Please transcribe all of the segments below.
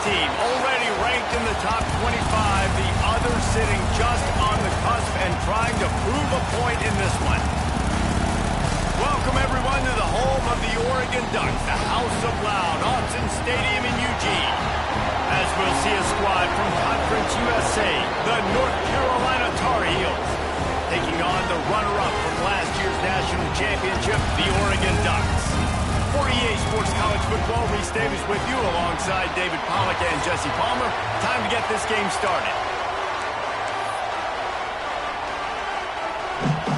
team, already ranked in the top 25. The other sitting just on the cusp and trying to prove a point in this one. Welcome, everyone, to the home of the Oregon Ducks, the House of Loud, Autzen Stadium in Eugene. As we'll see a squad from Conference USA, the North Carolina Tar Heels, taking on the runner-up from last year's national championship, the Oregon Ducks. For EA Sports College Football, Reese Davis with you alongside David Pollack and Jesse Palmer. Time to get this game started.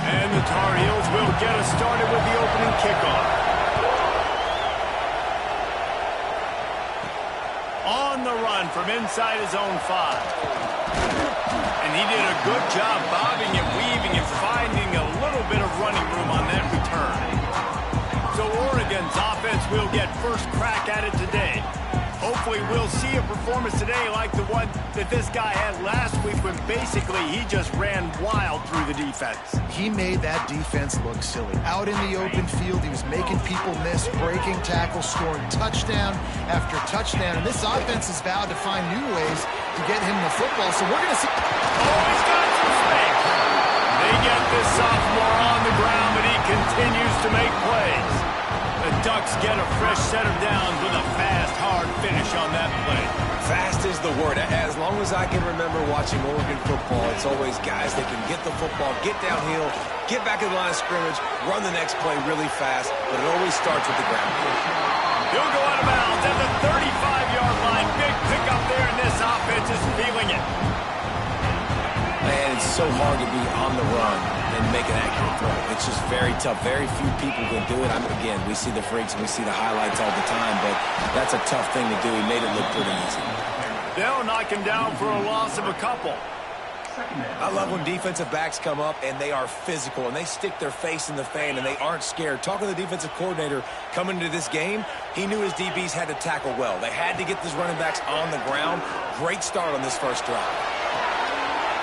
And the Tar Heels will get us started with the opening kickoff. On the run from inside his own 5. And he did a good job bobbing and weaving and finding a little bit of running room on that return. So Oregon's offense will get first crack at it today. Hopefully we'll see a performance today like the one that this guy had last week when basically he just ran wild through the defense. He made that defense look silly. Out in the open field, he was making people miss, breaking tackles, scoring touchdown after touchdown. And this offense has vowed to find new ways to get him the football. So we're going to see... Oh, he's got some space. They get this sophomore on the ground, but he continues to make plays. The Ducks get a fresh set of downs with a fast, hard finish on that play. Fast is the word. As long as I can remember watching Oregon football, it's always guys that can get the football, get downhill, get back in the line of scrimmage, run the next play really fast, but it always starts with the ground game. He'll go out of bounds at the 35-yard line. Big pickup there, and this offense is feeling it. Man, it's so hard to be on the run and make an accurate throw. It's just very tough. Very few people can do it. Again, we see the freaks and we see the highlights all the time, but that's a tough thing to do. He made it look pretty easy. They'll knock him down for a loss of a couple. I love when defensive backs come up and they are physical and they stick their face in the fan and they aren't scared. Talking to the defensive coordinator coming into this game, he knew his DBs had to tackle well. They had to get these running backs on the ground. Great start on this first drive.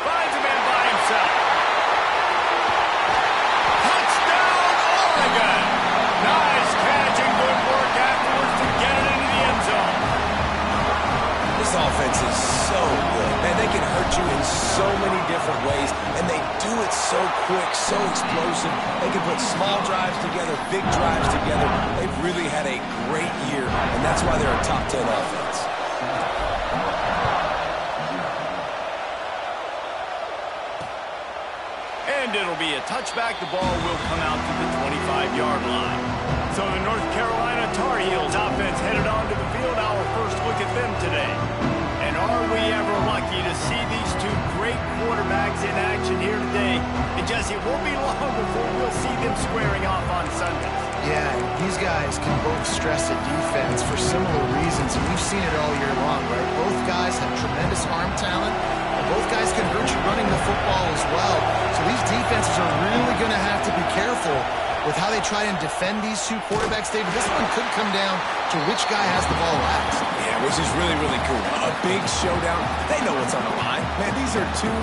Finds a man by himself. Touchdown, Oregon! Nice catch and good work afterwards to get it into the end zone. This offense is so good. Man, they can hurt you in so many different ways, and they do it so quick, so explosive. They can put small drives together, big drives together. They've really had a great year, and that's why they're a top 10 offense. And it'll be a touchback. The ball will come out to the 25-yard line. So the North Carolina Tar Heels offense headed onto the field. Our first look at them today. And are we ever lucky to see these two great quarterbacks in action here today? And Jesse, it won't be long before we'll see them squaring off on Sundays. Yeah, these guys can both stress a defense for similar reasons, and we've seen it all year long, right? Both guys have tremendous arm talent, and both guys can hurt you running the football as well. So these defenses are really going to have to be careful with how they try and defend these two quarterbacks, David. This one could come down to which guy has the ball last. Yeah, which is really, really cool. A big showdown. They know what's on the line. Man, these are two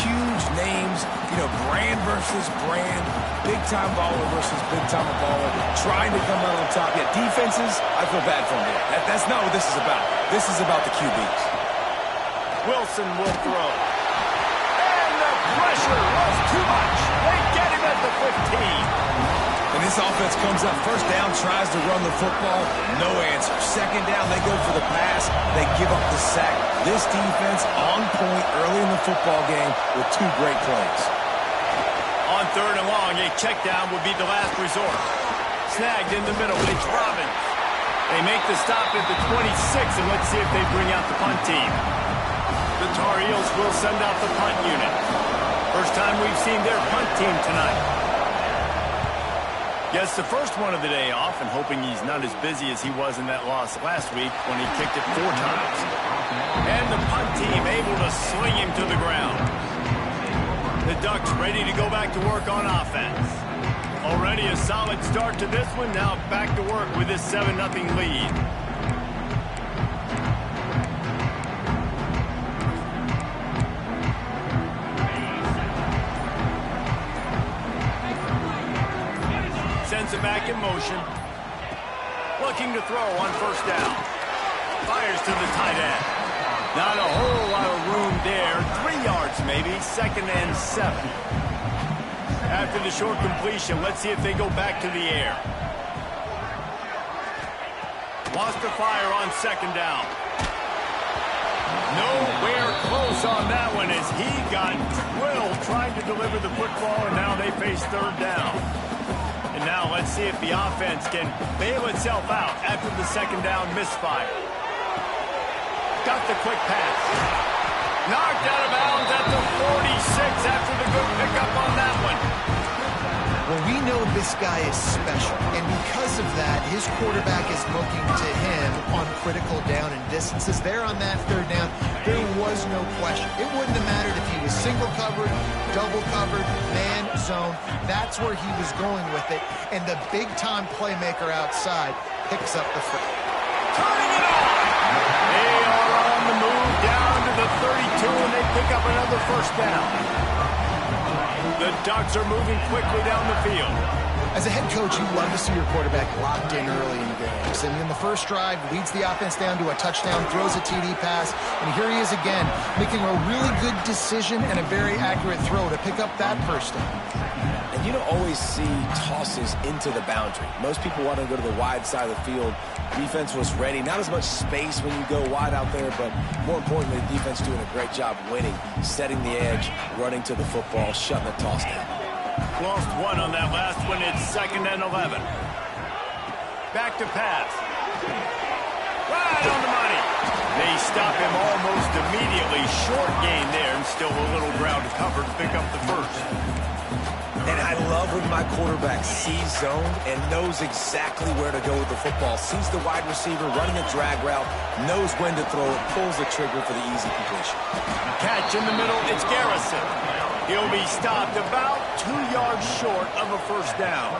huge names. You know, brand versus brand. Big-time baller versus big-time baller. Trying to come out on top. Yeah, defenses, I feel bad for them. That's not what this is about. This is about the QBs. Wilson will throw. And the pressure was too much. They get him at the 15. And this offense comes up first down, tries to run the football, no answer. Second down, they go for the pass, they give up the sack. This defense on point early in the football game with two great plays. On third and long, a check down would be the last resort. Snagged in the middle, it's Robbins. They make the stop at the 26, and let's see if they bring out the punt team. The Tar Heels will send out the punt unit. First time we've seen their punt team tonight. Gets the first one of the day off, and hoping he's not as busy as he was in that loss last week when he kicked it 4 times. And the punt team able to sling him to the ground. The Ducks ready to go back to work on offense. Already a solid start to this one. Now back to work with this 7-0 lead. Sends it back in motion. Looking to throw on first down. Fires to the tight end. Not a whole lot of room there. 3 yards maybe. 2nd and 7. After the short completion, let's see if they go back to the air. Wants to fire on 2nd down. Nowhere close on that one as he got drilled trying to deliver the football, and now they face 3rd down. And now let's see if the offense can bail itself out after the 2nd down misfire. Got the quick pass. Knocked out of bounds at the 46 after the good pickup on that one. Well, we know this guy is special, and because of that, his quarterback is looking to him on critical down and distances. There on that 3rd down, there was no question. It wouldn't have mattered if he was single covered, double covered, man, zone. That's where he was going with it, and the big-time playmaker outside picks up the front. Turning it on! They are on the move down to the 32, and they pick up another 1st down. The Ducks are moving quickly down the field. As a head coach, you love to see your quarterback locked in early in games. And in the first drive, leads the offense down to a touchdown, throws a TD pass, and here he is again, making a really good decision and a very accurate throw to pick up that 1st down. And you don't always see tosses into the boundary. Most people want to go to the wide side of the field. Defense was ready. Not as much space when you go wide out there, but more importantly, the defense doing a great job winning, setting the edge, running to the football, shutting the toss down. Lost 1 on that last one. It's 2nd and 11. Back to pass. Right on the money. They stop him almost immediately. Short gain there, and still a little ground to cover to pick up the 1st. And I love when my quarterback sees zone and knows exactly where to go with the football. Sees the wide receiver running a drag route, knows when to throw it, pulls the trigger for the easy completion. Catch in the middle, it's Garrison. He'll be stopped about 2 yards short of a 1st down.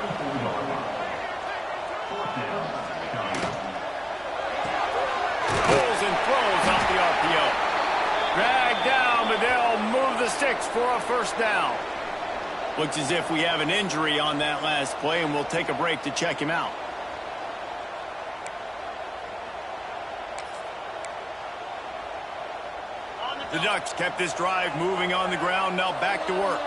Pulls and throws off the RPO. Drag down, but they'll move the sticks for a 1st down. Looks as if we have an injury on that last play, and we'll take a break to check him out. The Ducks kept this drive moving on the ground, now back to work.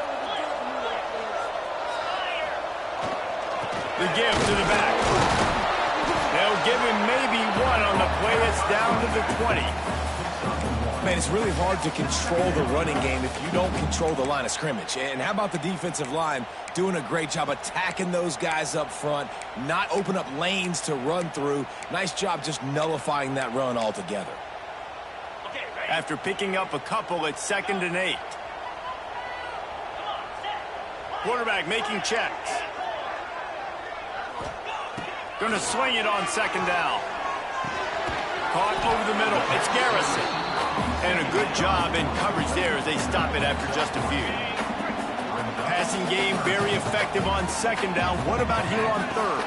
The give to the back. They'll give him maybe 1 on the play. It's down to the 20. Man, it's really hard to control the running game if you don't control the line of scrimmage. And how about the defensive line doing a great job attacking those guys up front, not open up lanes to run through. Nice job just nullifying that run altogether. After picking up a couple, it's 2nd and 8. Quarterback making checks. Going to swing it on 2nd down. Caught over the middle. It's Garrison. And a good job in coverage there as they stop it after just a few. Passing game very effective on 2nd down. What about here on 3rd?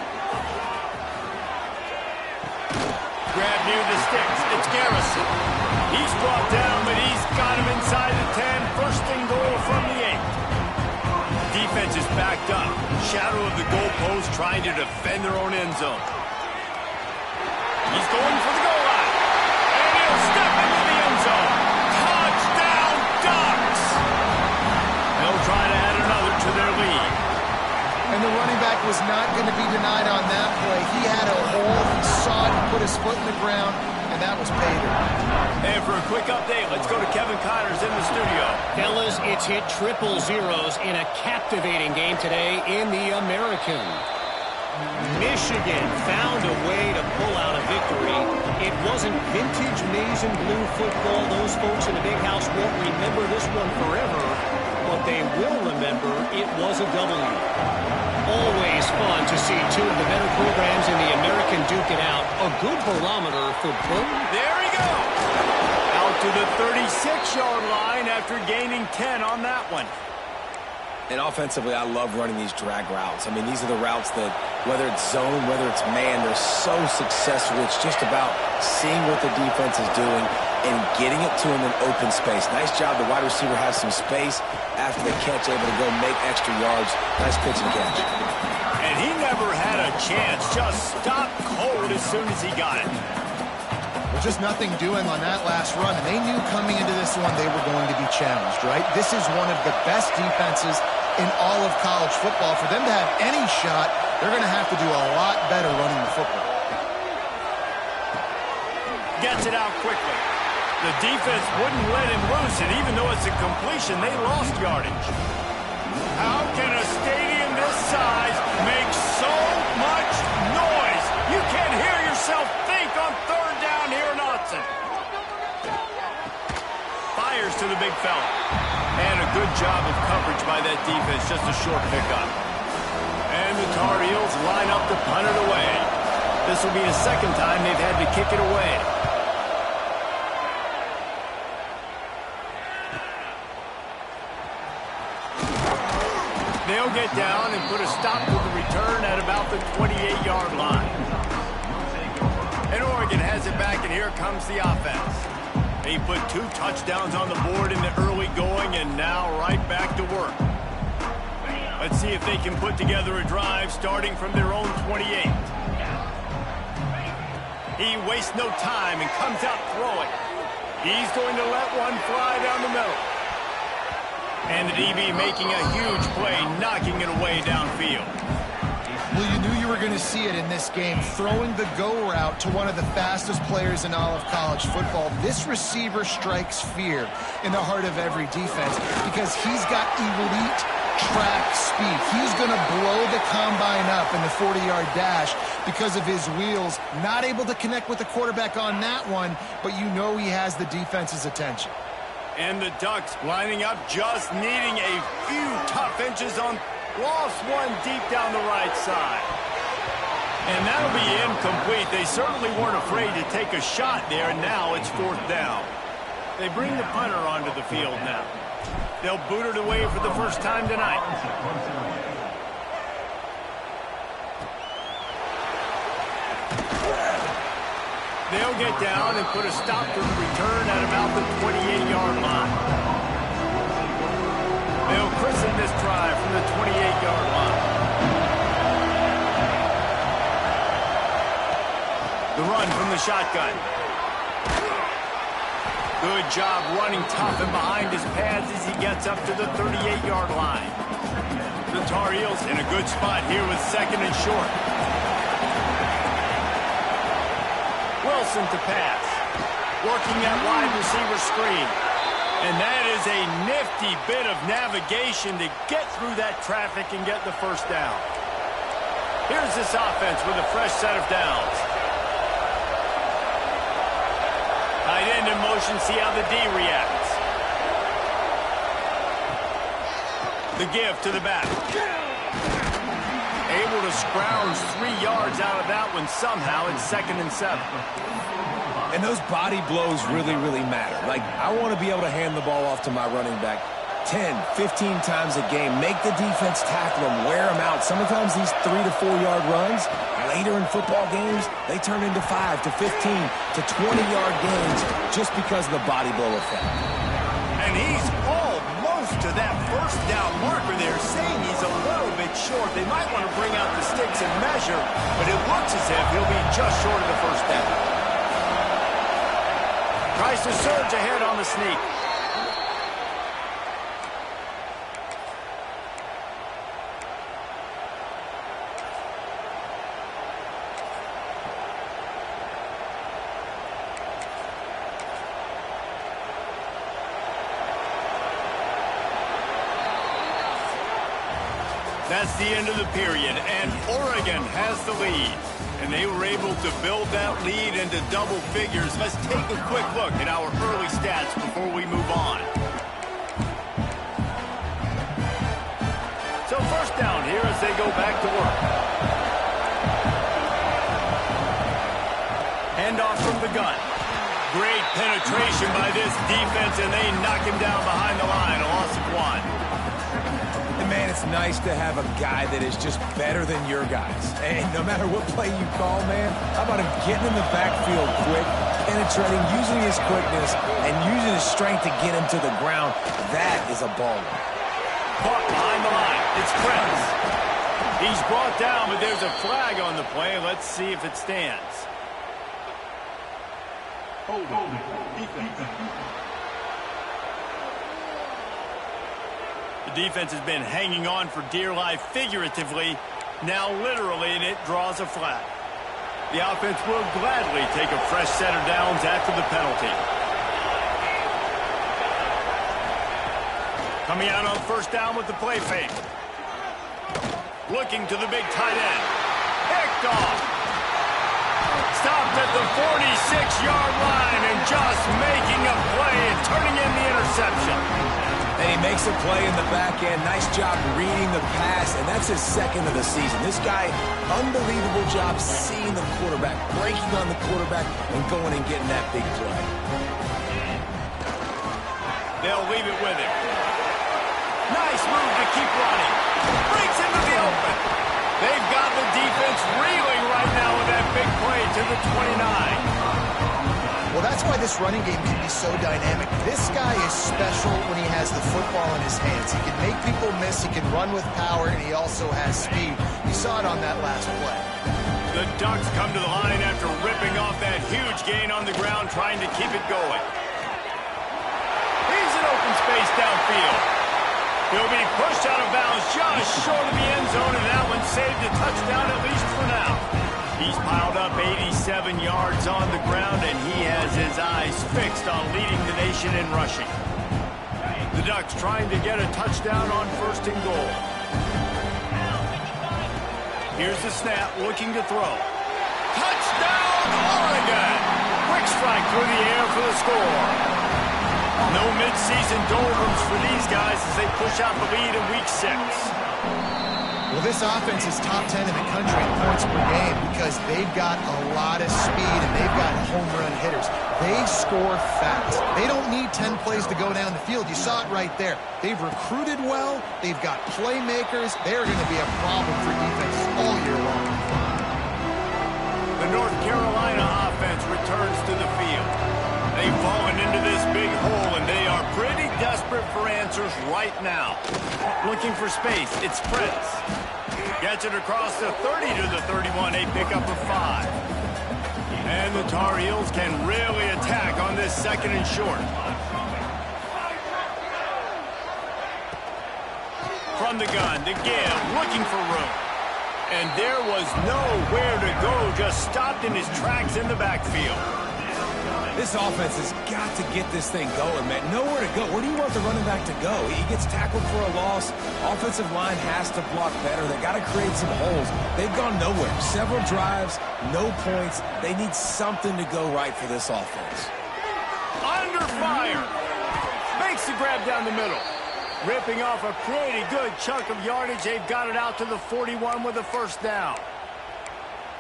Grab near the sticks. It's Garrison. He's brought down, but he's got him inside the 10. 1st and goal from the 8. Defense is backed up. Shadow of the goalpost trying to defend their own end zone. He's going for the goal line. And he'll step into the end zone. Touchdown, Ducks! They'll try to add another to their lead. And the running back was not going to be denied on that play. He had a hole. He saw it. He put his foot in the ground, and that was pay dirt. And for a quick update, let's go to Kevin Connors in the studio. Fellas, it's hit triple zeros in a captivating game today in the American. Michigan found a way to pull out a victory. It wasn't vintage maize and blue football. Those folks in the big house won't remember this one forever, but they will remember it was a W. Always fun to see two of the better programs in the American duke it out. A good barometer for both. There he goes. Out to the 36-yard line after gaining 10 on that one. And offensively, I love running these drag routes. I mean, these are the routes that, whether it's zone, whether it's man, they're so successful. It's just about seeing what the defense is doing and getting it to him in open space. Nice job. The wide receiver has some space after the catch, able to go make extra yards. Nice pitch and catch. And he never had a chance. Just stopped cold as soon as he got it. just nothing doing on that last run, and they knew coming into this one they were going to be challenged, right? This is one of the best defenses in all of college football. For them to have any shot, they're going to have to do a lot better running the football. Gets it out quickly. The defense wouldn't let him loose, and even though it's a completion, they lost yardage. How can a stadium this size make so much noise? You can't hear yourself think on third down here in Autzen. Fires to the big fella. And a good job of coverage by that defense, just a short pickup. And the Tar Heels line up to punt it away. This will be the second time they've had to kick it away. They'll get down and put a stop to the return at about the 28-yard line. And Oregon has it back, and here comes the offense. They put 2 touchdowns on the board in the early going, and now right back to work. Let's see if they can put together a drive starting from their own 28. He wastes no time and comes out throwing. He's going to let one fly down the middle. And the DB making a huge play, knocking it away downfield. Well, you knew you were going to see it in this game, throwing the go route to one of the fastest players in all of college football. This receiver strikes fear in the heart of every defense because he's got elite track speed. He's going to blow the combine up in the 40-yard dash because of his wheels. Not able to connect with the quarterback on that one, but you know he has the defense's attention. And the Ducks lining up, just needing a few tough inches on. Lost one deep down the right side. And that'll be incomplete. They certainly weren't afraid to take a shot there, and now it's 4th down. They bring the punter onto the field now. They'll boot it away for the first time tonight. They'll get down and put a stop to the return at about the 28-yard line. They'll christen this drive from the 28-yard line. The run from the shotgun. Good job running tough and behind his pads as he gets up to the 38-yard line. The Tar Heels in a good spot here with 2nd and short. Wilson to pass. Working that wide receiver screen. And that is a nifty bit of navigation to get through that traffic and get the first down. Here's this offense with a fresh set of downs. Tight end in motion, see how the D reacts. The give to the back. Able to scrounge 3 yards out of that one somehow. It's 2nd and 7. And those body blows really, really matter. Like, I want to be able to hand the ball off to my running back 10, 15 times a game. Make the defense tackle them, wear them out. Sometimes these 3 to 4 yard runs, later in football games, they turn into 5 to 15 to 20-yard gains just because of the body blow effect. And he's almost to that first down marker there, saying he's a little bit short. They might want to bring out the sticks and measure, but it looks as if he'll be just short of the first down. Tries to surge ahead on the sneak. That's the end of the period, and Oregon has the lead. And they were able to build that lead into double figures. Let's take a quick look at our early stats before we move on. So first down here as they go back to work. Handoff from the gun. Great penetration by this defense, and they knock him down behind the line. A loss of 1. Man, it's nice to have a guy that is just better than your guys. And no matter what play you call, man, how about him getting in the backfield quick, penetrating, using his quickness, and using his strength to get him to the ground? That is a baller. Caught behind the line. It's Krebs. He's brought down, but there's a flag on the play. Let's see if it stands. The defense has been hanging on for dear life figuratively, now literally, and it draws a flag. The offense will gladly take a fresh set of downs after the penalty. Coming out on first down with the play fake. Looking to the big tight end. Picked off. Stopped at the 46-yard line and just making a play and turning in the interception. And he makes a play in the back end. Nice job reading the pass, and that's his second of the season. This guy, unbelievable job seeing the quarterback, breaking on the quarterback, and going and getting that big play. They'll leave it with him. Nice move to keep running. Breaks into the open. They've got the defense reeling right now with that big play to the 29. Well, that's why this running game can be so dynamic. This guy is special when he has the football in his hands. He can make people miss, he can run with power, and he also has speed. You saw it on that last play. The Ducks come to the line after ripping off that huge gain on the ground, trying to keep it going. Here's an open space downfield. He'll be pushed out of bounds just short of the end zone, and that one saved a touchdown at least for now. He's piled up 87 yards on the ground, and he has his eyes fixed on leading the nation in rushing. The Ducks trying to get a touchdown on first and goal. Here's the snap, looking to throw. Touchdown, Oregon! Quick strike through the air for the score. No midseason doldrums for these guys as they push out the lead in Week 6. Well, this offense is top 10 in the country in points per game because they've got a lot of speed and they've got home run hitters. They score fast. They don't need 10 plays to go down the field. You saw it right there. They've recruited well. They've got playmakers. They're going to be a problem for defenses all year long. The North Carolina offense returns to the field. They've fallen into this big hole, and they are pretty desperate for answers right now. Looking for space, it's Fritz. Gets it across the 30 to the 31, a pickup of 5. And the Tar Heels can really attack on this second and short. From the gun to Gill, looking for room. And there was nowhere to go, just stopped in his tracks in the backfield. This offense has got to get this thing going, man. Nowhere to go. Where do you want the running back to go? He gets tackled for a loss. Offensive line has to block better. They got to create some holes. They've gone nowhere. Several drives, no points. They need something to go right for this offense. Under fire. Makes the grab down the middle. Ripping off a pretty good chunk of yardage. They've got it out to the 41 with a first down.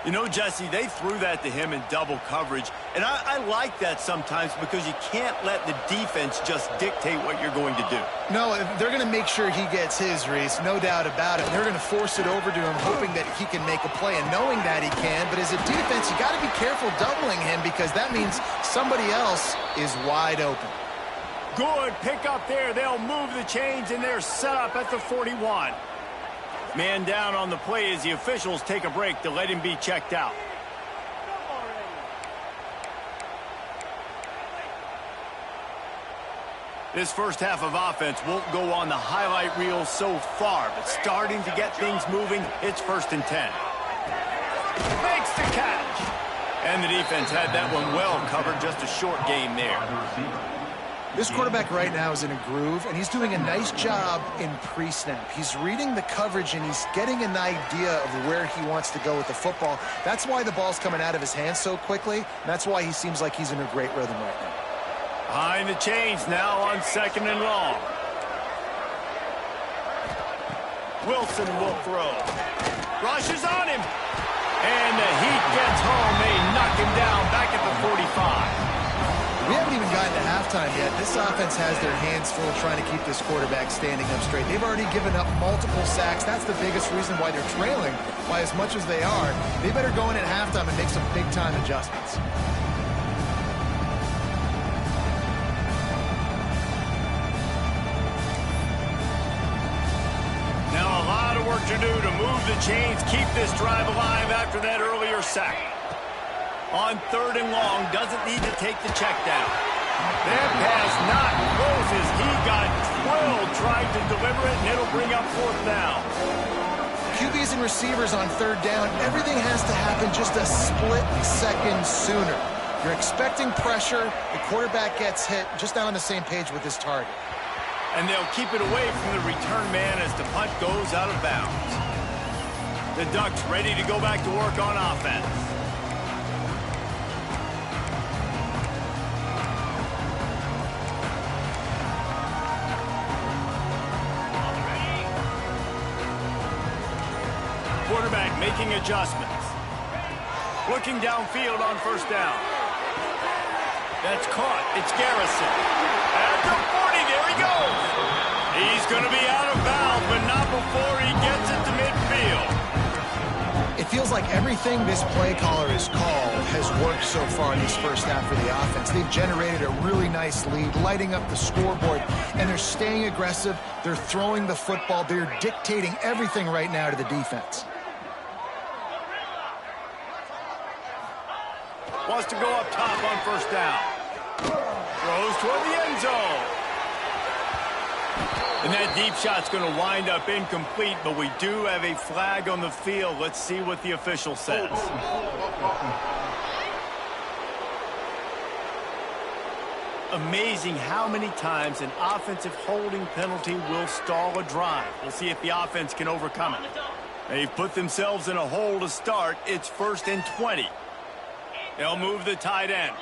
You know, Jesse, they threw that to him in double coverage, and I like that sometimes because you can't let the defense just dictate what you're going to do. No, they're going to make sure he gets his, Reese, no doubt about it. They're going to force it over to him, hoping that he can make a play, and knowing that he can. But as a defense, you got to be careful doubling him because that means somebody else is wide open. Good pick up there. They'll move the chains, and they're set up at the 41. Man down on the play as the officials take a break to let him be checked out. This first half of offense won't go on the highlight reel so far, but starting to get things moving, it's 1st and 10. Makes the catch. And the defense had that one well covered, just a short game there. This quarterback right now is in a groove, and he's doing a nice job in pre-snap. He's reading the coverage, and he's getting an idea of where he wants to go with the football. That's why the ball's coming out of his hands so quickly, and that's why he seems like he's in a great rhythm right now. Behind the chains now on 2nd and long. Wilson will throw. Rushes on him. And the heat gets home. They knock him down back at the 45. We haven't even gotten to halftime yet. This offense has their hands full trying to keep this quarterback standing up straight. They've already given up multiple sacks. That's the biggest reason why they're trailing by as much as they are. They better go in at halftime and make some big-time adjustments. Now a lot of work to do to move the chains, keep this drive alive after that earlier sack. On 3rd and long, doesn't need to take the check down. That pass not closes. He got drilled trying to deliver it, and it'll bring up 4th down. QBs and receivers on 3rd down, everything has to happen just a split second sooner. You're expecting pressure, the quarterback gets hit, just not on the same page with his target. And they'll keep it away from the return man as the punt goes out of bounds. The Ducks ready to go back to work on offense. Quarterback making adjustments. Looking downfield on 1st down. That's caught. It's Garrison. At the 40, there he goes. He's going to be out of bounds, but not before he gets it to midfield. It feels like everything this play caller has called has worked so far in this first half for the offense. They've generated a really nice lead, lighting up the scoreboard, and they're staying aggressive. They're throwing the football. They're dictating everything right now to the defense. Wants to go up top on 1st down. Throws toward the end zone. And that deep shot's going to wind up incomplete, but we do have a flag on the field. Let's see what the official says. Amazing how many times an offensive holding penalty will stall a drive. We'll see if the offense can overcome it. They've put themselves in a hole to start. It's 1st and 20. They'll move the tight end.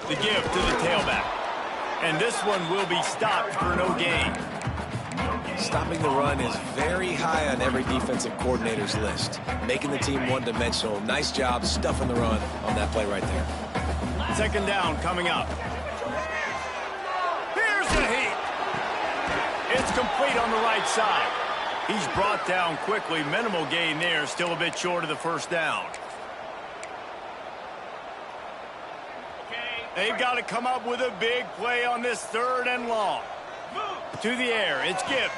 The give to the tailback. And this one will be stopped for no gain. Stopping the run is very high on every defensive coordinator's list. Making the team one-dimensional. Nice job stuffing the run on that play right there. 2nd down coming up. Here's the heat. It's complete on the right side. He's brought down quickly. Minimal gain there. Still a bit short of the 1st down. They've got to come up with a big play on this 3rd and long. To the air. It's Gibbs.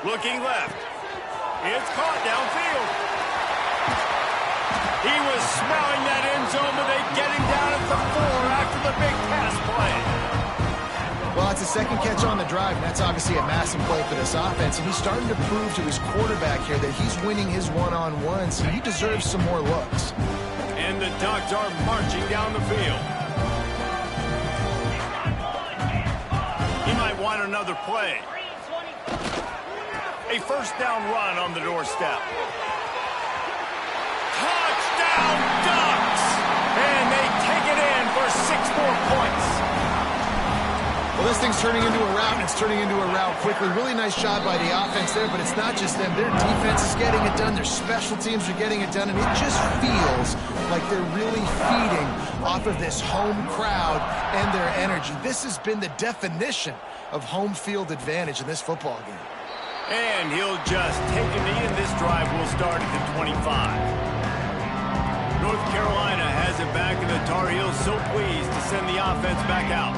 Looking left. It's caught downfield. He was smelling that end zone, but they get him down at the 4 after the big pass play. Well, it's a 2nd catch on the drive, and that's obviously a massive play for this offense. And he's starting to prove to his quarterback here that he's winning his one-on-one, so he deserves some more looks. And the Ducks are marching down the field. He might want another play. A 1st down run on the doorstep. Touchdown Ducks! And they take it in for 6 more points. Well, this thing's turning into a rout, and it's turning into a rout quickly. Really nice job by the offense there, but it's not just them. Their defense is getting it done. Their special teams are getting it done, and it just feels like they're really feeding off of this home crowd and their energy. This has been the definition of home field advantage in this football game. And he'll just take a knee, and this drive will start at the 25. North Carolina has it back, and the Tar Heels so pleased to send the offense back out.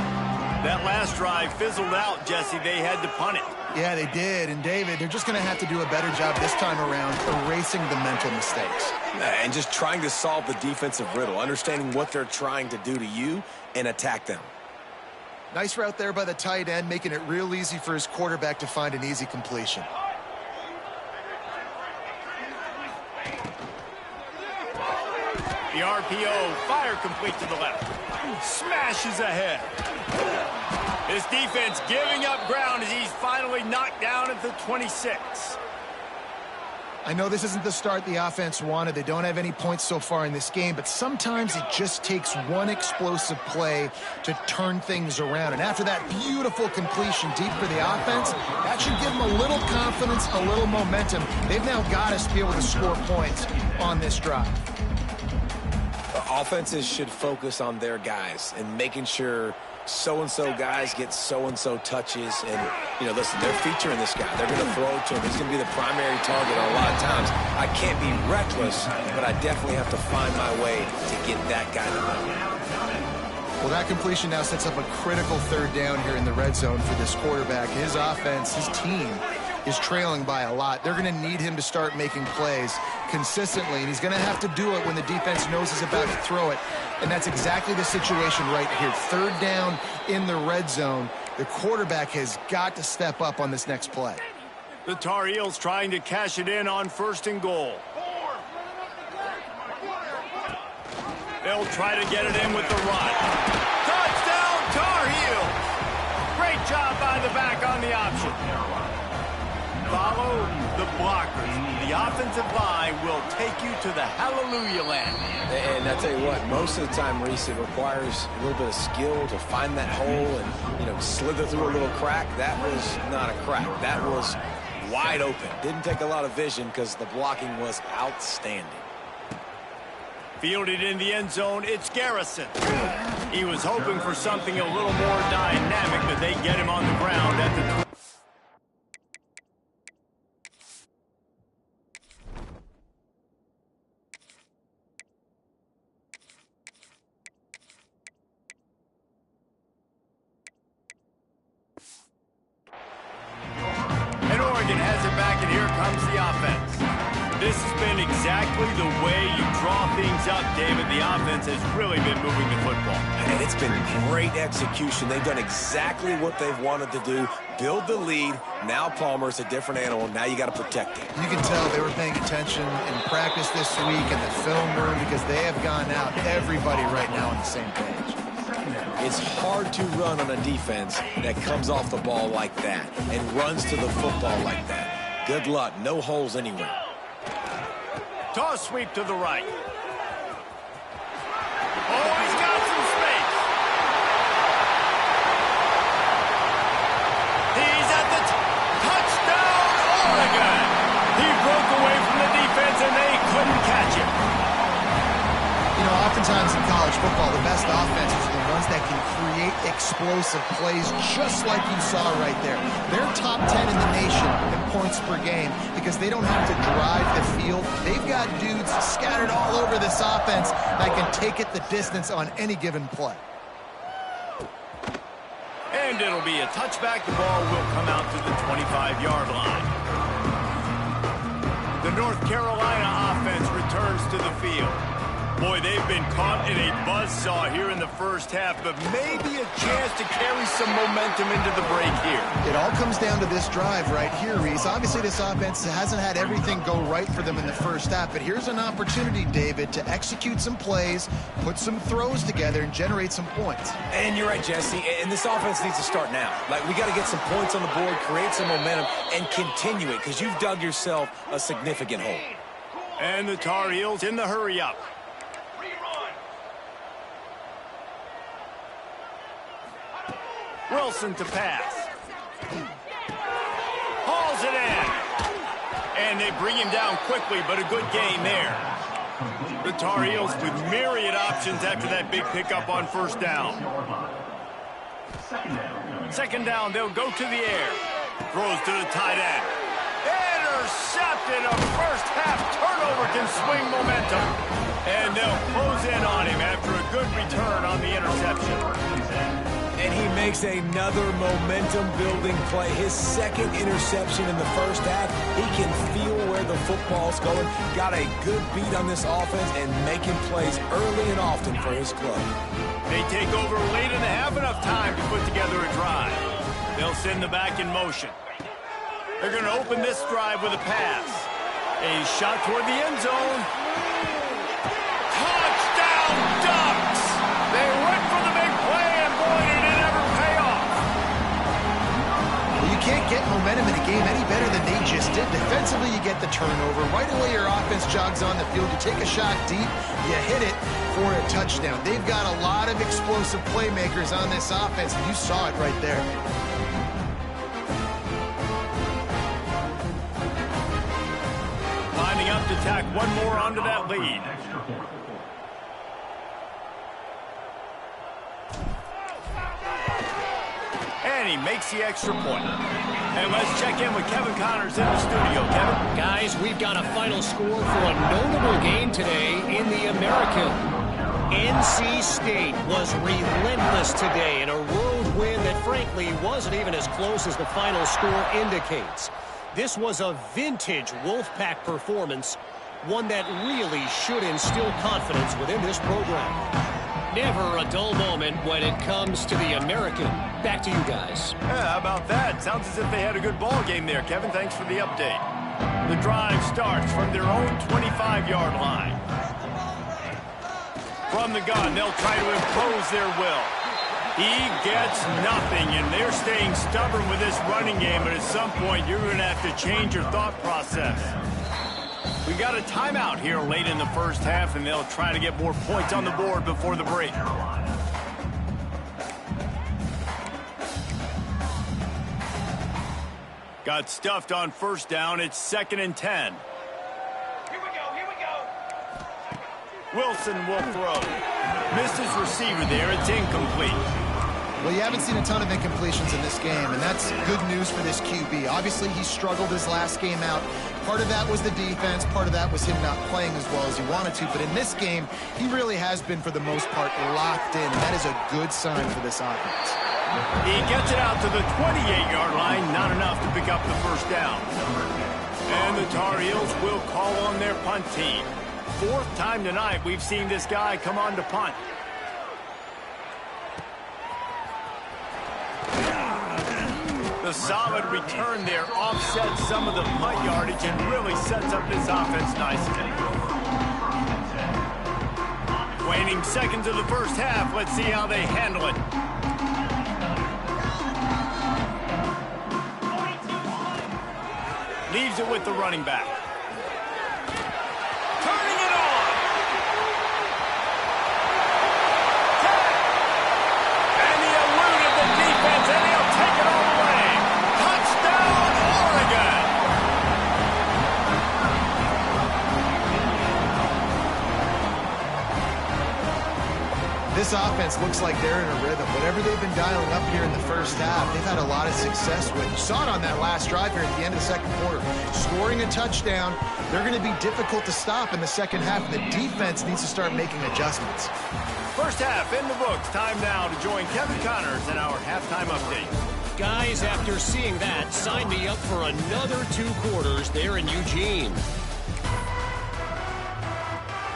That last drive fizzled out, Jesse. They had to punt it. Yeah, they did. And, David, they're just going to have to do a better job this time around erasing the mental mistakes. And just trying to solve the defensive riddle, understanding what they're trying to do to you and attack them. Nice route there by the tight end, making it real easy for his quarterback to find an easy completion. The RPO, fire complete to the left. Smashes ahead. This defense giving up ground as he's finally knocked down at the 26. I know this isn't the start the offense wanted. They don't have any points so far in this game, but sometimes it just takes one explosive play to turn things around. And after that beautiful completion deep for the offense, that should give them a little confidence, a little momentum. They've now got us to be able to score points on this drive. Offenses should focus on their guys and making sure so-and-so guys get so-and-so touches. And, you know, listen, they're featuring this guy. They're going to throw it to him. He's going to be the primary target a lot of times. I can't be reckless, but I definitely have to find my way to get that guy to run. Well, that completion now sets up a critical 3rd down here in the red zone for this quarterback. His offense, his team, is trailing by a lot. They're going to need him to start making plays consistently, and he's going to have to do it when the defense knows he's about to throw it. And that's exactly the situation right here. Third down in the red zone. The quarterback has got to step up on this next play. The Tar Heels trying to cash it in on 1st and goal. They'll try to get it in with the run. Touchdown, Tar Heels! Great job by the back on the option. Follow the blockers. The offensive line will take you to the hallelujah land. And I tell you what, most of the time, Reese, it requires a little bit of skill to find that hole and, you know, slither through a little crack. That was not a crack. That was wide open. Didn't take a lot of vision because the blocking was outstanding. Fielded in the end zone, it's Garrison. He was hoping for something a little more dynamic, but they get him on the ground at the has it back, and here comes the offense. This has been exactly the way you draw things up, David. The offense has really been moving the football. And it's been great execution. They've done exactly what they've wanted to do. Build the lead. Now Palmer's a different animal. Now you got to protect it. You can tell they were paying attention in practice this week in the film room because they have gone out, everybody right now on the same page. It's hard to run on a defense that comes off the ball like that and runs to the football like that. Good luck. No holes anywhere. Toss sweep to the right. Oh, he's got some space. He's at the touchdown, Oregon. He broke away from the defense, and they couldn't catch him. You know, oftentimes in college football, the best offenses are the ones that can create explosive plays just like you saw right there. They're top 10 in the nation in points per game because they don't have to drive the field. They've got dudes scattered all over this offense that can take it the distance on any given play. And it'll be a touchback. The ball will come out to the 25-yard line. The North Carolina offense returns to the field. Boy, they've been caught in a buzzsaw here in the first half, but maybe a chance to carry some momentum into the break here. It all comes down to this drive right here, Reese. Obviously, this offense hasn't had everything go right for them in the first half, but here's an opportunity, David, to execute some plays, put some throws together, and generate some points. And you're right, Jesse, and this offense needs to start now. Like, we got to get some points on the board, create some momentum, and continue it, because you've dug yourself a significant hole. And the Tar Heels in the hurry-up. Wilson to pass. Hauls it in. And they bring him down quickly, but a good gain there. The Tar Heels with myriad options after that big pickup on first down. Second down, they'll go to the air. Throws to the tight end. Intercepted. A first half turnover can swing momentum. And they'll close in on him after a good return on the interception. And he makes another momentum-building play. His second interception in the first half. He can feel where the football's going. Got a good beat on this offense and making plays early and often for his club. They take over late in the half, enough time to put together a drive. They'll send the back in motion. They're going to open this drive with a pass. A shot toward the end zone. Touchdown, Ducks! They went for the big play, and boy, did it ever pay off. Well, you can't get momentum in a game any better than they just did. Defensively, you get the turnover. Right away, your offense jogs on the field. You take a shot deep, you hit it for a touchdown. They've got a lot of explosive playmakers on this offense. You saw it right there. Lining up to tack one more onto that lead. And he makes the extra point. And let's check in with Kevin Connors in the studio. Kevin? Guys, we've got a final score for a notable game today in the American. NC State was relentless today in a road win that frankly wasn't even as close as the final score indicates. This was a vintage Wolfpack performance, one that really should instill confidence within this program. Never a dull moment when it comes to the American. Back to you guys. Yeah, how about that? Sounds as if they had a good ball game there, Kevin. Thanks for the update. The drive starts from their own 25-yard line. From the gun, they'll try to impose their will. He gets nothing, and they're staying stubborn with this running game, but at some point, you're going to have to change your thought process. We got a timeout here late in the first half, and they'll try to get more points on the board before the break. Got stuffed on first down. It's 2nd and 10. Here we go. Wilson will throw. Missed his receiver there. It's incomplete. Well, you haven't seen a ton of incompletions in this game, and that's good news for this QB. Obviously, he struggled his last game out. Part of that was the defense. Part of that was him not playing as well as he wanted to. But in this game, he really has been, for the most part, locked in. And that is a good sign for this offense. He gets it out to the 28-yard line. Not enough to pick up the first down. And the Tar Heels will call on their punt team. 4th time tonight we've seen this guy come on to punt. The solid return there offsets some of the punt yardage and really sets up this offense nicely. Waning seconds of the first half. Let's see how they handle it. Leaves it with the running back. Turning it on. And he eluded the defense, and he'll take it all the way. Touchdown, Oregon. This offense looks like they're in a rhythm. Whatever they've been dialing up here in the first half, they've had a lot of success with. You saw it on that last drive here at the end of the second quarter. Scoring a touchdown, they're going to be difficult to stop in the second half. The defense needs to start making adjustments. First half in the books. Time now to join Kevin Connors in our halftime update. Guys, after seeing that, sign me up for another 2 quarters there in Eugene.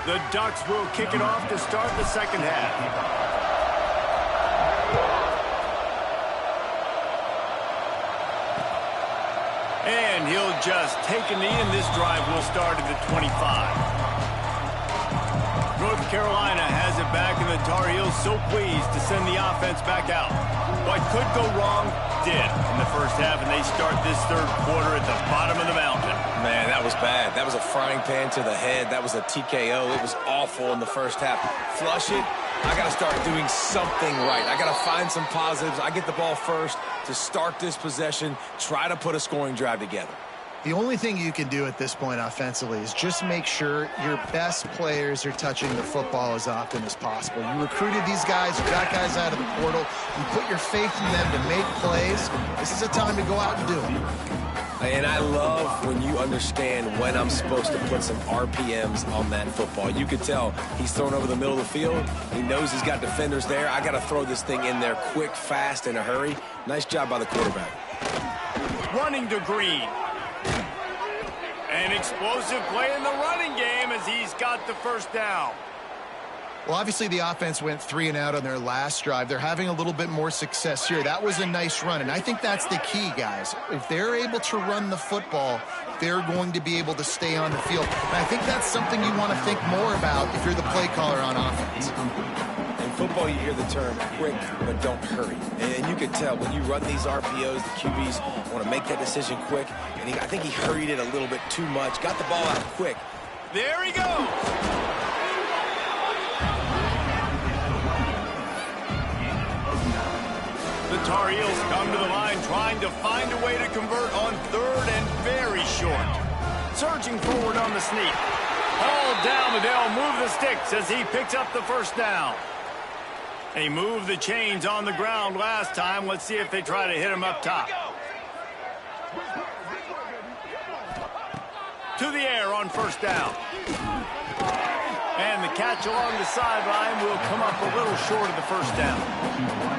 The Ducks will kick it off to start the second half. And he'll just take a knee, and this drive will start at the 25. North Carolina has it back, and the Tar Heels so pleased to send the offense back out. What could go wrong did in the first half, and they start this third quarter at the bottom of the mountain. Man, that was bad. That was a frying pan to the head. That was a TKO. It was awful in the first half. Flush it. I got to start doing something right. I got to find some positives. I get the ball first to start this possession, try to put a scoring drive together. The only thing you can do at this point offensively is just make sure your best players are touching the football as often as possible. You recruited these guys, you got guys out of the portal, you put your faith in them to make plays. This is a time to go out and do it. And I love when you understand when I'm supposed to put some RPMs on that football. You could tell he's thrown over the middle of the field. He knows he's got defenders there. I got to throw this thing in there quick, fast, in a hurry. Nice job by the quarterback. Running to Green. An explosive play in the running game as he's got the first down. Well, obviously the offense went 3 and out on their last drive. They're having a little bit more success here. That was a nice run, and I think that's the key, guys. If they're able to run the football, they're going to be able to stay on the field. And I think that's something you want to think more about if you're the play caller on offense. In football, you hear the term quick, but don't hurry. And you can tell when you run these RPOs, the QBs want to make that decision quick. And I think he hurried it a little bit too much, got the ball out quick. There he goes. The Tar Heels come to the line trying to find a way to convert on 3rd and very short. Surging forward on the sneak. All down, but they'll move the sticks as he picks up the first down. They moved the chains on the ground last time. Let's see if they try to hit him up top. To the air on first down. And the catch along the sideline will come up a little short of the first down.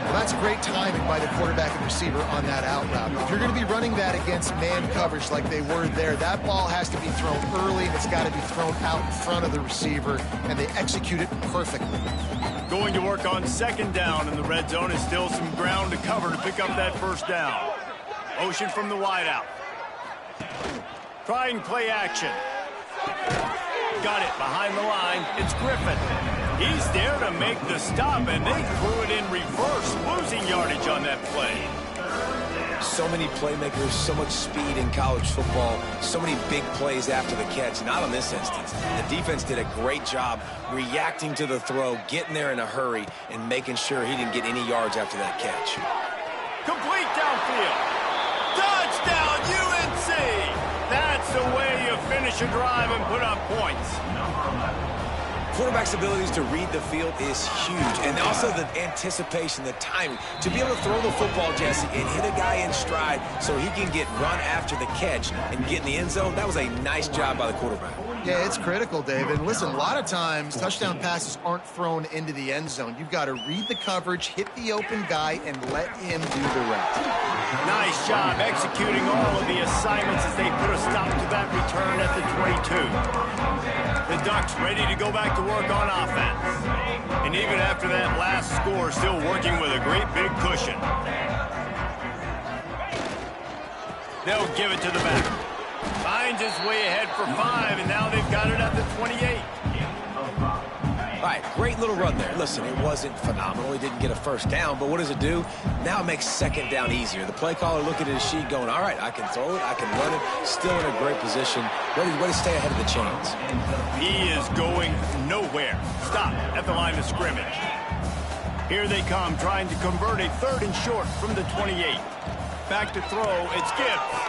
Well, that's great timing by the quarterback and receiver on that out route. If you're going to be running that against man coverage like they were there, that ball has to be thrown early, and it's got to be thrown out in front of the receiver, and they execute it perfectly. Going to work on second down, and the red zone is still some ground to cover to pick up that first down. Motion from the wideout. Trying play action. Got it behind the line. It's Griffin. He's there to make the stop, and they threw it in reverse, losing yardage on that play. So many playmakers, so much speed in college football, so many big plays after the catch. Not in this instance. The defense did a great job reacting to the throw, getting there in a hurry, and making sure he didn't get any yards after that catch. Complete downfield. Touchdown, UNC! That's the way you finish a drive and put up points. Quarterback's abilities to read the field is huge, and also the anticipation, the timing. To be able to throw the football, Jesse, and hit a guy in stride so he can get run after the catch and get in the end zone, that was a nice job by the quarterback. Yeah, it's critical, David. Listen, a lot of times touchdown passes aren't thrown into the end zone. You've got to read the coverage, hit the open guy, and let him do the rest. Nice job executing all of the assignments as they put a stop to that return at the 22. The Ducks ready to go back to work on offense. And even after that last score, still working with a great big cushion. They'll give it to the back. Finds his way ahead for 5, and now they've got it at the 28. All right, great little run there. Listen, it wasn't phenomenal. He didn't get a first down, but what does it do? Now it makes second down easier. The play caller looking at his sheet going, all right, I can throw it, I can run it, still in a great position, ready to stay ahead of the chains. He is going nowhere. Stop at the line of scrimmage. Here they come, trying to convert a 3rd and short from the 28. Back to throw, it's Gibbs.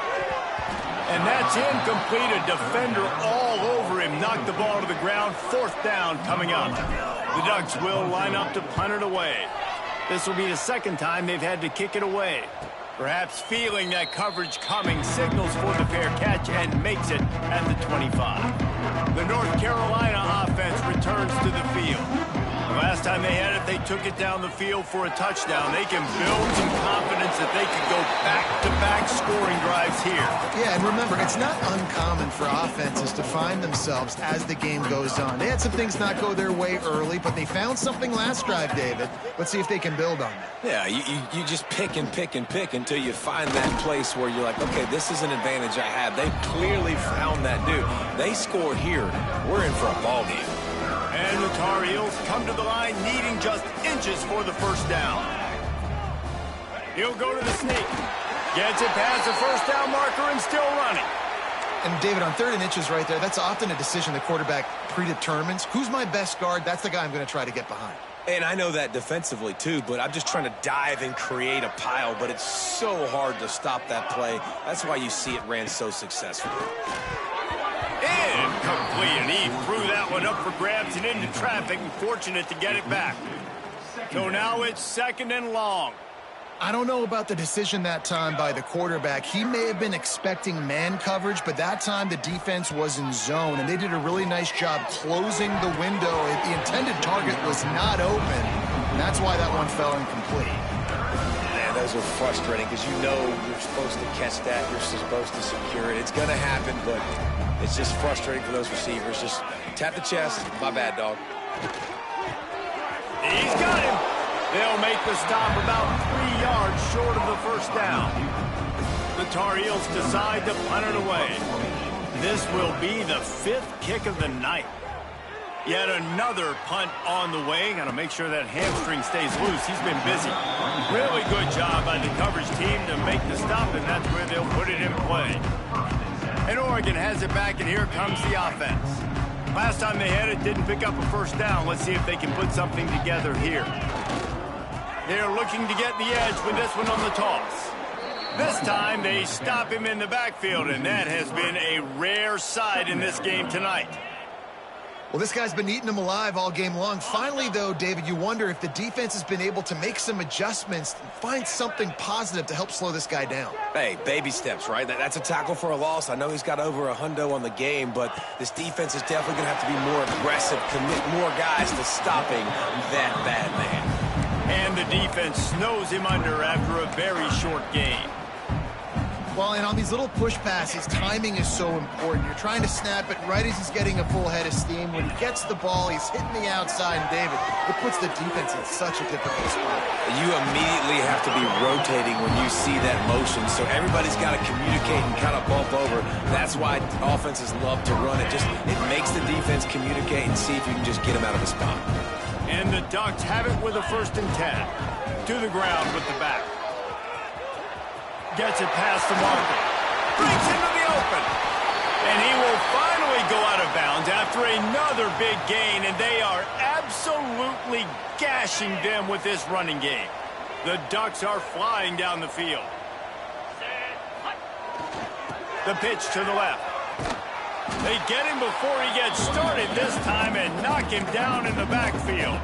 And that's incomplete. A defender all over him. Knocked the ball to the ground. 4th down coming up. The Ducks will line up to punt it away. This will be the 2nd time they've had to kick it away. Perhaps feeling that coverage coming, signals for the fair catch and makes it at the 25. The North Carolina offense returns to the field. The last time they had it, they took it down the field for a touchdown. They can build some confidence that they could go back-to-back scoring drives here. Yeah, and remember, it's not uncommon for offenses to find themselves as the game goes on. They had some things not go their way early, but they found something last drive, David. Let's see if they can build on that. Yeah, you just pick and pick and pick until you find that place where you're like, okay, this is an advantage I have. They clearly found that dude. They score here. We're in for a ball game. And the Tar Heels come to the line needing just inches for the first down. He'll go to the sneak. Gets it past the first down marker and still running. And, David, on 3rd and inches right there, that's often a decision the quarterback predetermines. Who's my best guard? That's the guy I'm going to try to get behind. And I know that defensively, too, but I'm just trying to dive and create a pile, but it's so hard to stop that play. That's why you see it ran so successfully. Incomplete, and he threw that one up for grabs and into traffic, and fortunate to get it back. So now it's 2nd and long. I don't know about the decision that time by the quarterback. He may have been expecting man coverage, but that time the defense was in zone, and they did a really nice job closing the window. The intended target was not open, and that's why that one fell incomplete. Man, those are frustrating because you know you're supposed to catch that. You're supposed to secure it. It's going to happen, but it's just frustrating for those receivers. Just tap the chest. My bad, dog. He's got him. They'll make the stop about 3 yards short of the first down. The Tar Heels decide to punt it away. This will be the 5th kick of the night. Yet another punt on the way. Got to make sure that hamstring stays loose. He's been busy. Really good job by the coverage team to make the stop, and that's where they'll put it in play. And Oregon has it back, and here comes the offense. Last time they had it, didn't pick up a first down. Let's see if they can put something together here. They're looking to get the edge with this one on the toss. This time they stop him in the backfield, and that has been a rare sight in this game tonight. Well, this guy's been eating them alive all game long. Finally, though, David, you wonder if the defense has been able to make some adjustments and find something positive to help slow this guy down. Hey, baby steps, right? That's a tackle for a loss. I know he's got over $100 on the game, but this defense is definitely going to have to be more aggressive, commit more guys to stopping that bad man. And the defense snows him under after a very short game. Well, and on these little push passes, timing is so important. You're trying to snap it right as he's getting a full head of steam. When he gets the ball, he's hitting the outside, and David, it puts the defense in such a difficult spot. You immediately have to be rotating when you see that motion, so everybody's got to communicate and kind of bump over. That's why offenses love to run it. It makes the defense communicate and see if you can just get him out of a spot. And the Ducks have it with a 1st and 10. To the ground with the back. Gets it past the marker. Brings into the open. And he will finally go out of bounds after another big gain, and they are absolutely gashing them with this running game. The Ducks are flying down the field. The pitch to the left. They get him before he gets started this time and knock him down in the backfield.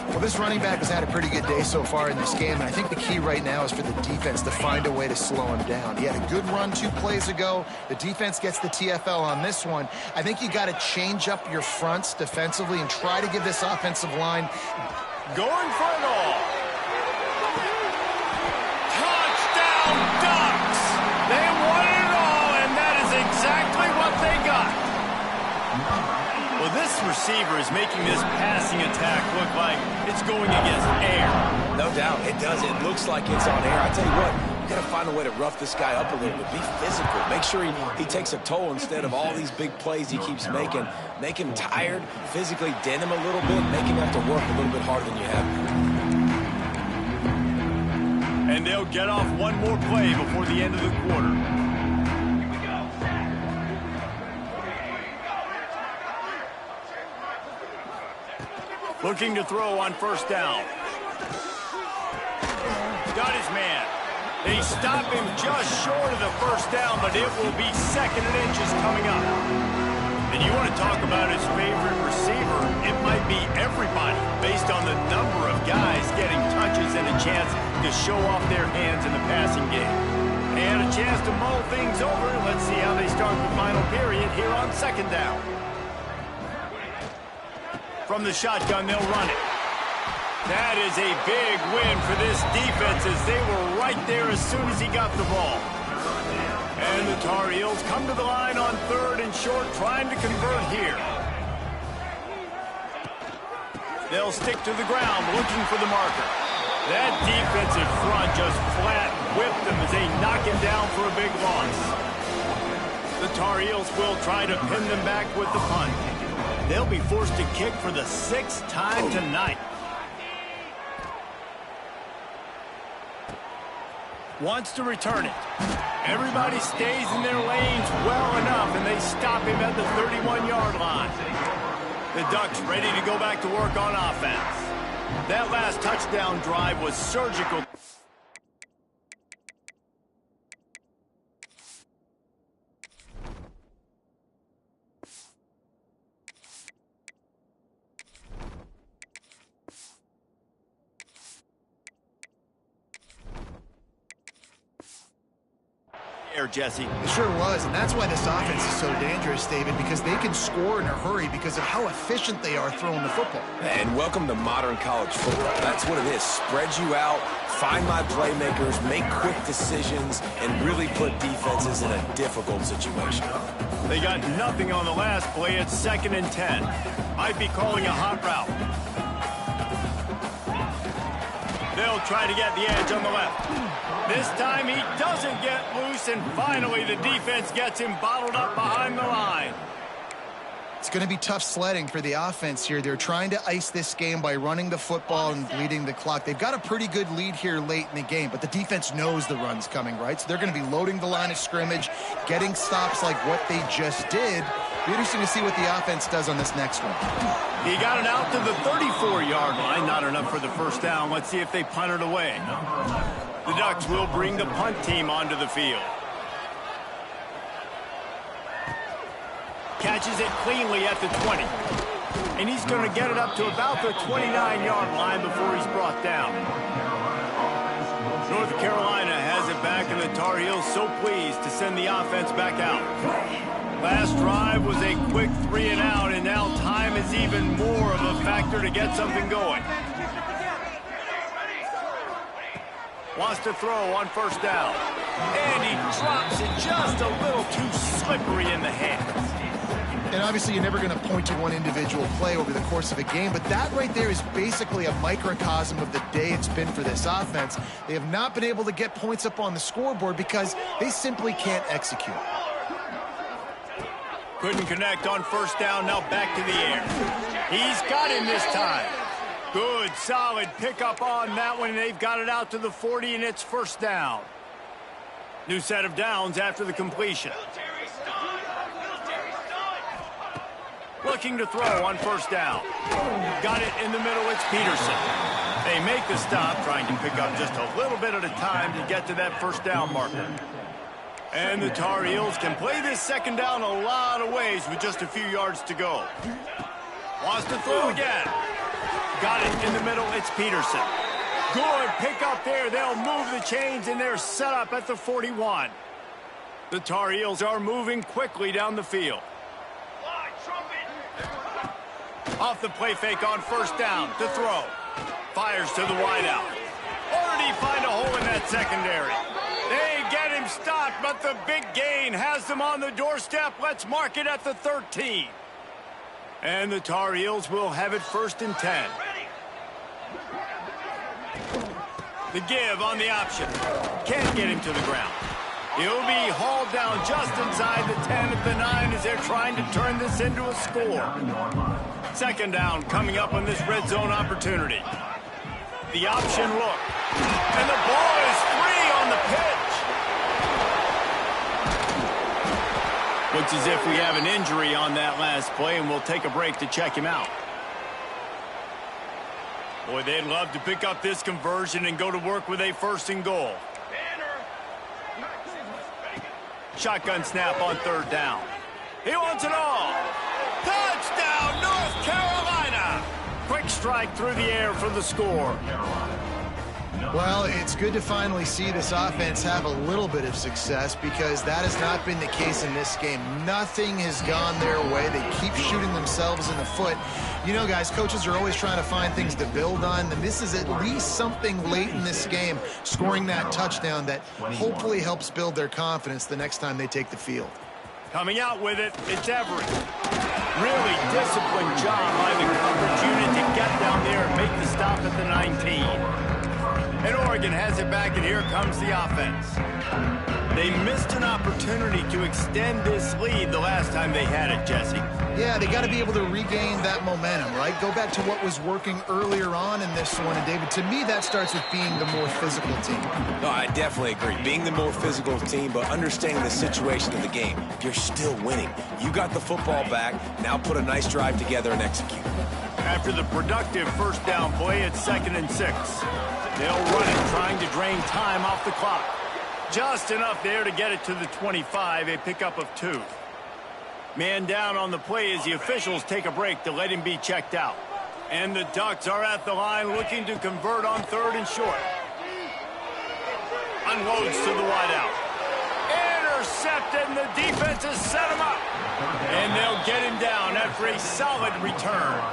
Well, this running back has had a pretty good day so far in this game, and I think the key right now is for the defense to find a way to slow him down. He had a good run 2 plays ago. The defense gets the TFL on this one. I think you got to change up your fronts defensively and try to give this offensive line going for it all. Touchdown, Ducks! They won it all, and that is exactly what they got. Well, this receiver is making this passing attack look like it's going against air. No doubt, it does. It looks like it's on air. I tell you what, you got to find a way to rough this guy up a little bit. Be physical. Make sure he takes a toll instead of all these big plays he keeps making. Make him tired, physically dent him a little bit, make him have to work a little bit harder than you have. And they'll get off one more play before the end of the quarter. Looking to throw on 1st down. Got his man. They stop him just short of the 1st down, but it will be 2nd and inches coming up. And you want to talk about his favorite receiver, it might be everybody based on the number of guys getting touches and a chance to show off their hands in the passing game. And a chance to mull things over. Let's see how they start the final period here on 2nd down. From the shotgun, they'll run it. That is a big win for this defense as they were right there as soon as he got the ball. And the Tar Heels come to the line on 3rd and short, trying to convert here. They'll stick to the ground, looking for the marker. That defensive front just flat whipped them as they knock him down for a big loss. The Tar Heels will try to pin them back with the punt. They'll be forced to kick for the 6th time tonight. Wants to return it. Everybody stays in their lanes well enough, and they stop him at the 31-yard line. The Ducks ready to go back to work on offense. That last touchdown drive was surgical. Jesse. It sure was, and that's why this offense is so dangerous, David, because they can score in a hurry because of how efficient they are throwing the football. And welcome to modern college football. That's what it is. Spread you out, find my playmakers, make quick decisions, and really put defenses in a difficult situation. They got nothing on the last play. It's 2nd and 10. Might be calling a hot route. They'll try to get the edge on the left. This time he doesn't get loose, and finally the defense gets him bottled up behind the line. It's going to be tough sledding for the offense here. They're trying to ice this game by running the football and bleeding the clock. They've got a pretty good lead here late in the game, but the defense knows the run's coming, right? So they're going to be loading the line of scrimmage, getting stops like what they just did. Be interesting to see what the offense does on this next one. He got it out to the 34-yard line. Not enough for the 1st down. Let's see if they punt it away. The Ducks will bring the punt team onto the field. Catches it cleanly at the 20. And he's going to get it up to about the 29-yard line before he's brought down. North Carolina has it back, and the Tar Heels so pleased to send the offense back out. Last drive was a quick 3-and-out, and now time is even more of a factor to get something going. Wants to throw on first down. And he drops it just a little too slippery in the hands. And obviously you're never going to point to one individual play over the course of a game, but that right there is basically a microcosm of the day it's been for this offense. They have not been able to get points up on the scoreboard because they simply can't execute. Couldn't connect on first down, now back to the air. He's got him this time. Good, solid pickup on that one, and they've got it out to the 40, and it's first down. New set of downs after the completion. Looking to throw on first down. Got it in the middle, it's Peterson. They make the stop, trying to pick up just a little bit at a time to get to that first down marker. And the Tar Heels can play this second down a lot of ways with just a few yards to go. Wants to throw again. Got it in the middle, it's Peterson. Good pickup there. They'll move the chains, and they're set up at the 41. The Tar Heels are moving quickly down the field. Off the play fake on first down to throw. Fires to the wideout. Or did he find a hole in that secondary? They get him stopped, but the big gain has them on the doorstep. Let's mark it at the 13. And the Tar Heels will have it first and 10. The give on the option. Can't get him to the ground. He'll be hauled down just inside the 10 at the 9 as they're trying to turn this into a score. Second down coming up on this red zone opportunity. The option look. And the ball is free on the pitch. Looks as if we have an injury on that last play, and we'll take a break to check him out. Boy, they'd love to pick up this conversion and go to work with a first and goal. Shotgun snap on third down. He wants it all. Touchdown, North Carolina. Quick strike through the air for the score. Well, it's good to finally see this offense have a little bit of success because that has not been the case in this game. Nothing has gone their way. They keep shooting themselves in the foot. You know, guys, coaches are always trying to find things to build on, and this is at least something late in this game, scoring that touchdown that hopefully helps build their confidence the next time they take the field. Coming out with it, it's Everett. Really disciplined job by the coverage unit to get down there and make the stop at the 19. And Oregon has it back, and here comes the offense. They missed an opportunity to extend this lead the last time they had it, Jesse. Yeah, they got to be able to regain that momentum, right? Go back to what was working earlier on in this one. And, David, to me, that starts with being the more physical team. No, I definitely agree. Being the more physical team, but understanding the situation of the game. You're still winning. You got the football back. Now put a nice drive together and execute. After the productive first down play, it's 2nd and 6. They'll run it, trying to drain time off the clock. Just enough there to get it to the 25, a pickup of 2. Man down on the play as the officials take a break to let him be checked out. And the Ducks are at the line looking to convert on 3rd and short. Unloads to the wideout. Intercepted, and the defense has set him up. And they'll get him down after a solid return.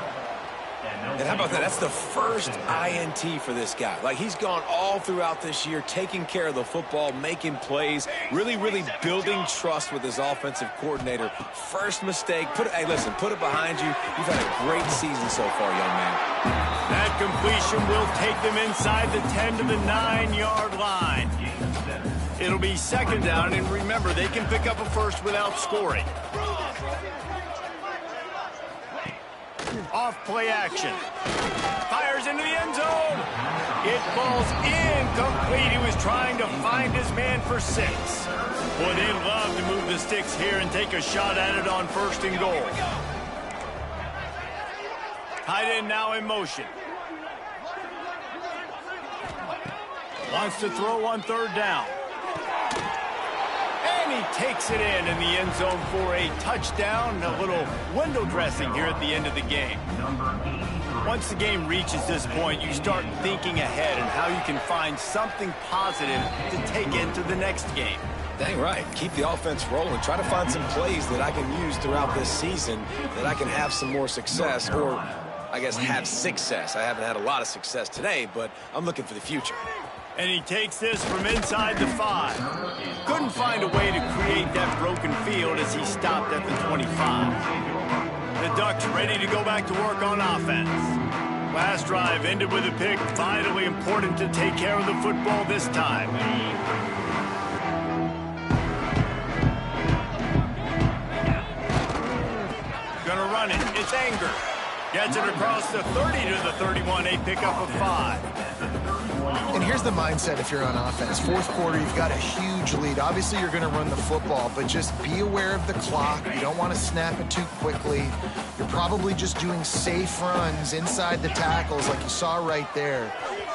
And how about that? That's the first INT for this guy. Like, he's gone all throughout this year, taking care of the football, making plays, really building trust with his offensive coordinator. First mistake. Hey, listen, put it behind you. You've had a great season so far, young man. That completion will take them inside the 10 to the 9-yard line. It'll be 2nd down, and remember, they can pick up a first without scoring. Off play action. Fires into the end zone. It falls incomplete. He was trying to find his man for 6. Boy, they'd love to move the sticks here and take a shot at it on 1st and goal. Tight end now in motion. Wants to throw on 3rd down. And he takes it in the end zone for a touchdown. A little window dressing here at the end of the game. Once the game reaches this point, you start thinking ahead and how you can find something positive to take into the next game. Dang right. Keep the offense rolling. Try to find some plays that I can use throughout this season that I can have some more success, or I guess have success. I haven't had a lot of success today, but I'm looking for the future. And he takes this from inside the 5. Couldn't find a way to create that broken field as he stopped at the 25. The Ducks ready to go back to work on offense. Last drive ended with a pick. Vitally important to take care of the football this time. Gonna run it. It's Anger. Gets it across the 30 to the 31. A pickup of 5. And here's the mindset if you're on offense. Fourth quarter, you've got a huge lead. Obviously, you're going to run the football, but just be aware of the clock. You don't want to snap it too quickly. You're probably just doing safe runs inside the tackles like you saw right there.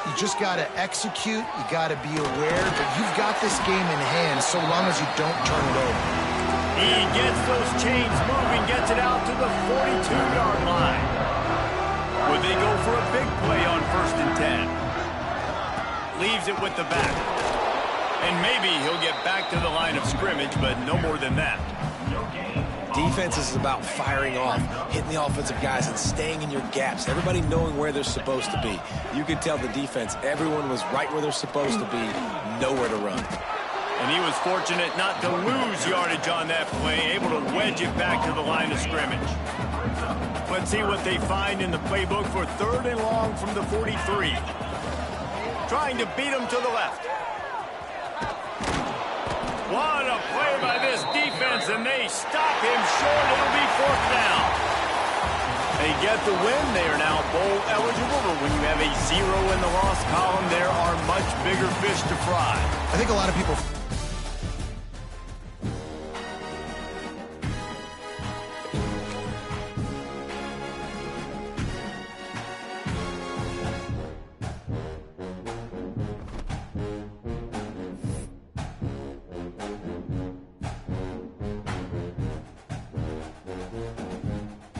You just got to execute. You got to be aware that you've got this game in hand so long as you don't turn it over. He gets those chains moving, gets it out to the 42-yard line. Would they go for a big play on 1st and 10? Leaves it with the back. And maybe he'll get back to the line of scrimmage, but no more than that. Defense is about firing off, hitting the offensive guys, and staying in your gaps. Everybody knowing where they're supposed to be. You could tell the defense, everyone was right where they're supposed to be, nowhere to run. And he was fortunate not to lose yardage on that play, able to wedge it back to the line of scrimmage. Let's see what they find in the playbook for 3rd and long from the 43. Trying to beat him to the left. What a play by this defense, and they stop him short. It'll be 4th down. They get the win. They are now bowl eligible, but when you have a 0 in the loss column, there are much bigger fish to fry. I think a lot of people